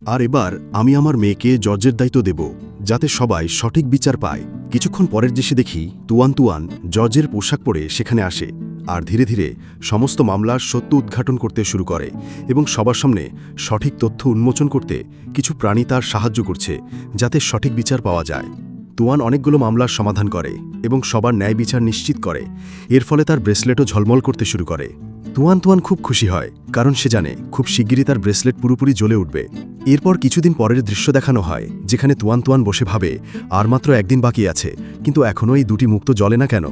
আর এবার আমি আমার মেয়েকে জজের দায়িত্ব দেব, যাতে সবাই সঠিক বিচার পায়। কিছুক্ষণ পরের দৃশ্যে দেখি তুয়ান তুয়ান জজের পোশাক পরে সেখানে আসে আর ধীরে ধীরে সমস্ত মামলার সত্য উদ্ঘাটন করতে শুরু করে এবং সবার সামনে সঠিক তথ্য উন্মোচন করতে কিছু প্রাণী তার সাহায্য করছে, যাতে সঠিক বিচার পাওয়া যায়। তুয়ান অনেকগুলো মামলার সমাধান করে এবং সবার ন্যায় বিচার নিশ্চিত করে। এর ফলে তার ব্রেসলেটও ঝলমল করতে শুরু করে। তুয়ান তুয়ান খুব খুশি হয়, কারণ সে জানে খুব শিগগিরই তার ব্রেসলেট পুরোপুরি জ্বলে উঠবে। এরপর কিছুদিন পরের দৃশ্য দেখানো হয়, যেখানে তুয়ান তুয়ান বসে ভাবে আর মাত্র একদিন বাকি আছে, কিন্তু এখনও এই দুটি মুক্ত জ্বলে না কেন।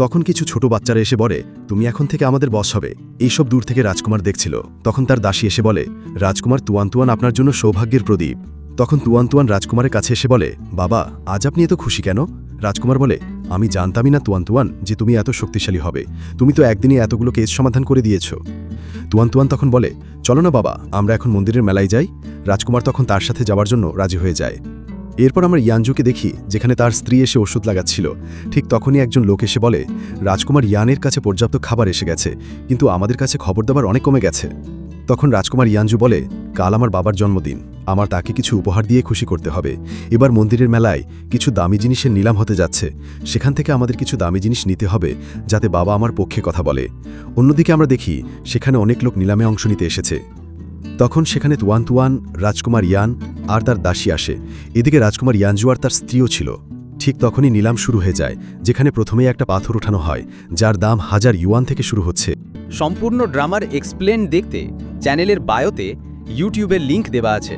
তখন কিছু ছোট বাচ্চারা এসে বলে, তুমি এখন থেকে আমাদের বস হবে। এইসব দূর থেকে রাজকুমার দেখছিল। তখন তার দাসী এসে বলে, রাজকুমার তুয়ান তুয়ান আপনার জন্য সৌভাগ্যের প্রদীপ। তখন তুয়ান তুয়ান রাজকুমারের কাছে এসে বলে, বাবা, আজ আপনি এত খুশি কেন? রাজকুমার বলে, আমি জানতামই না তুয়ান তুয়ান যে তুমি এত শক্তিশালী হবে। তুমি তো একদিনই এতগুলো কেস সমাধান করে দিয়েছ। তুয়ান তুয়ান তখন বলে, চলো না বাবা, আমরা এখন মন্দিরের মেলায় যাই। রাজকুমার তখন তার সাথে যাওয়ার জন্য রাজি হয়ে যায়। এরপর আমরা ইয়ানজুকে দেখি, যেখানে তার স্ত্রী এসে ওষুধ লাগাচ্ছিল। ঠিক তখনই একজন লোক এসে বলে, রাজকুমার ইয়ানের কাছে পর্যাপ্ত খাবার এসে গেছে, কিন্তু আমাদের কাছে খবর দেবার অনেক কমে গেছে। তখন রাজকুমার ইয়ানজু বলে, কাল আমার বাবার জন্মদিন, আমার তাকে কিছু উপহার দিয়ে খুশি করতে হবে। এবার মন্দিরের মেলায় কিছু দামি জিনিসের নিলাম হতে যাচ্ছে, সেখান থেকে আমাদের কিছু দামি জিনিস নিতে হবে, যাতে বাবা আমার পক্ষে কথা বলে। অন্যদিকে আমরা দেখি সেখানে অনেক লোক নিলামে অংশ নিতে এসেছে। তখন সেখানে তুয়ান তুয়ান, রাজকুমার ইয়ান আর তার দাসী আসে। এদিকে রাজকুমার ইয়ানজু আর তার স্ত্রীও ছিল। ঠিক তখনই নিলাম শুরু হয়ে যায়, যেখানে প্রথমেই একটা পাথর ওঠানো হয়, যার দাম 1000 ইউয়ান থেকে শুরু হচ্ছে। সম্পূর্ণ ড্রামার এক্সপ্লেন দেখতে চ্যানেলের বায়োতে ইউটিউবের লিংক দেওয়া আছে।